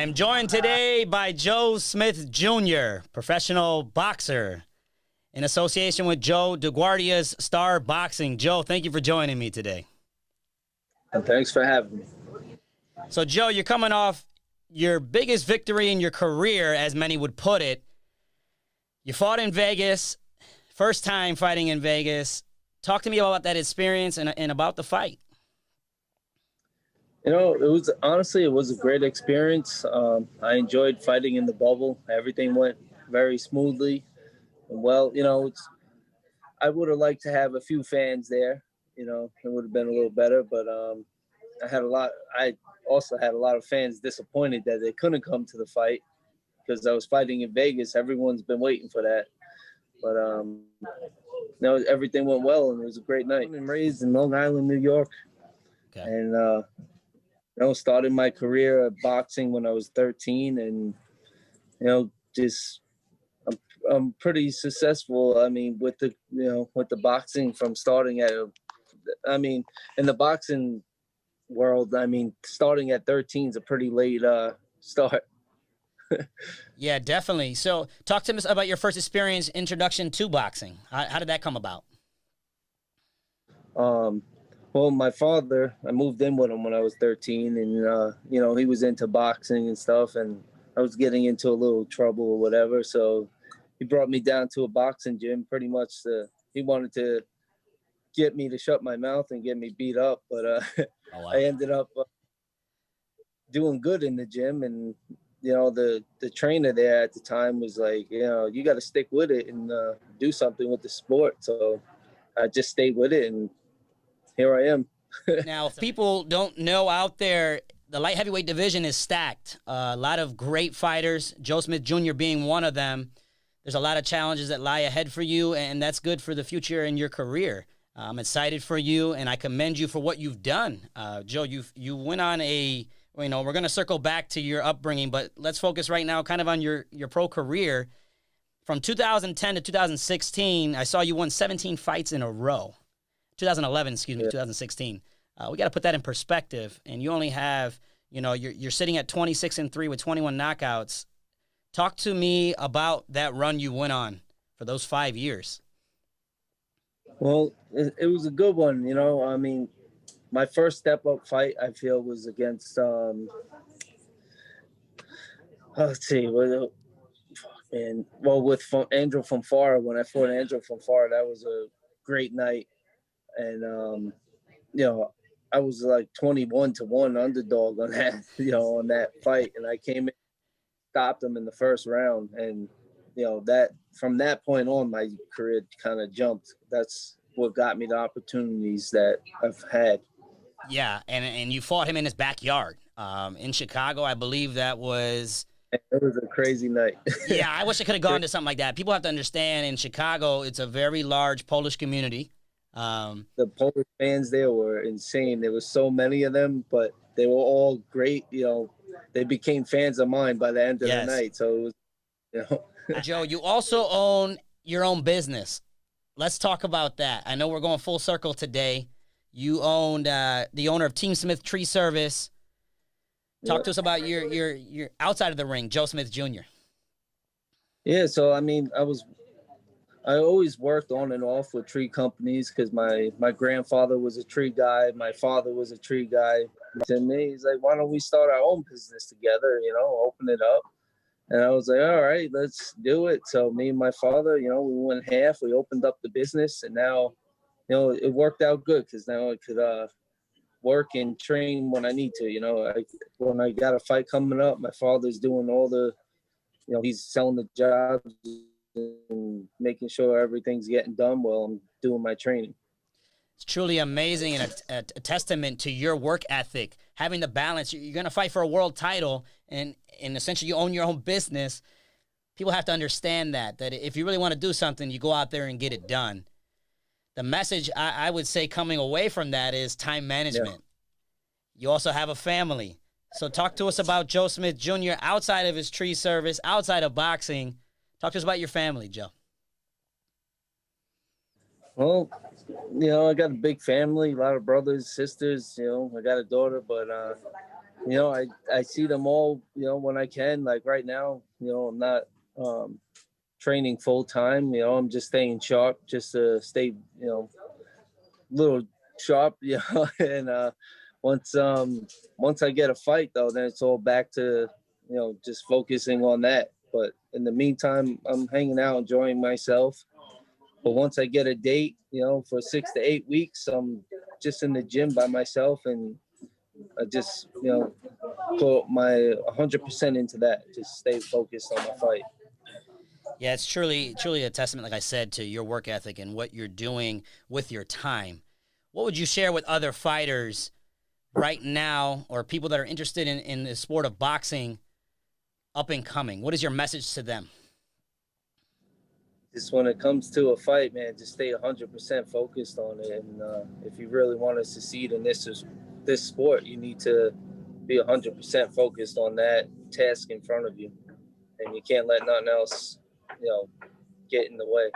am joined today by Joe Smith Jr., professional boxer, in association with Joe DeGuardia's Star Boxing. Joe, thank you for joining me today. And thanks for having me. So, Joe, you're coming off your biggest victory in your career, as many would put it. You fought in Vegas, first time fighting in Vegas. Talk to me about that experience and about the fight. You know, it was a great experience. I enjoyed fighting in the bubble. Everything went very smoothly. And well, I would have liked to have a few fans there. It would have been a little better, but I also had a lot of fans disappointed that they couldn't come to the fight because I was fighting in Vegas. Everyone's been waiting for that. But everything went well, and it was a great night. I'm raised in Long Island, New York, Okay. and started my career at boxing when I was 13, and I'm pretty successful. I mean, with the boxing from starting in the boxing world, starting at 13 is a pretty late start. Yeah, definitely. So talk to us about your first experience, introduction to boxing. How did that come about? Well, my father, I moved in with him when I was 13, and he was into boxing and stuff, and I was getting into a little trouble or whatever. So he brought me down to a boxing gym. Pretty much, he wanted to get me to shut my mouth and get me beat up, but Oh, wow. I ended up doing good in the gym, and the trainer there at the time was like, you got to stick with it and do something with the sport. So I just stayed with it, and here I am. Now, if people don't know out there, the light heavyweight division is stacked. A lot of great fighters, Joe Smith Jr. being one of them. There's a lot of challenges that lie ahead for you, and that's good for the future in your career. I'm excited for you, and I commend you for what you've done. Joe, you went on we're going to circle back to your upbringing, but let's focus right now kind of on your pro career. From 2010 to 2016, I saw you won 17 fights in a row. 2011, excuse me, 2016. We got to put that in perspective. And you only have, you're sitting at 26-3 with 21 knockouts. Talk to me about that run you went on for those 5 years. Well, it was a good one. My first step-up fight, I feel, was against, let's see, with Angel Fonfara. When I fought Angel Fonfara, that was a great night. And, I was like 21-1 underdog on that, on that fight. And I came in, stopped him in the first round. And, that from that point on, my career kind of jumped. That's what got me the opportunities that I've had. Yeah, and you fought him in his backyard in Chicago. I believe that was... It was a crazy night. Yeah, I wish I could have gone to something like that. People have to understand, in Chicago, it's a very large Polish community. The Polish fans there were insane. There were so many of them, but they were all great. They became fans of mine by the end of the night. So it was, Joe, you also own your own business. Let's talk about that. I know we're going full circle today. You owned the owner of Team Smith Tree Service. Talk to us about your outside of the ring, Joe Smith Jr. Yeah, so I always worked on and off with tree companies because my grandfather was a tree guy. My father was a tree guy. To me, he's like, why don't we start our own business together, open it up. And I was like, all right, let's do it. So me and my father, we went half. We opened up the business, and now, it worked out good because now I could work and train when I need to. When I got a fight coming up, my father's doing all the, he's selling the jobs and making sure everything's getting done while I'm doing my training. It's truly amazing and a testament to your work ethic, having the balance. You're going to fight for a world title, and essentially you own your own business. People have to understand that if you really want to do something, you go out there and get it done. The message I would say coming away from that is time management. Yeah. You also have a family. So talk to us about Joe Smith Jr. outside of his tree service, outside of boxing. Talk to us about your family, Joe. Well, I got a big family, a lot of brothers, sisters, I got a daughter, but, I see them all, when I can. Like right now, I'm not training full time. I'm just staying sharp, just to stay, little sharp, and once once I get a fight though, then it's all back to, just focusing on that. But in the meantime, I'm hanging out, enjoying myself. But once I get a date, for 6 to 8 weeks, I'm just in the gym by myself, and I just, put my 100% into that. Just stay focused on my fight. Yeah, it's truly a testament, like I said, to your work ethic and what you're doing with your time. What would you share with other fighters right now, or people that are interested in the sport of boxing, up and coming? What is your message to them? Just when it comes to a fight, man, just stay 100% focused on it. And if you really want to succeed in this sport, you need to be 100% focused on that task in front of you, and you can't let nothing else, get in the way.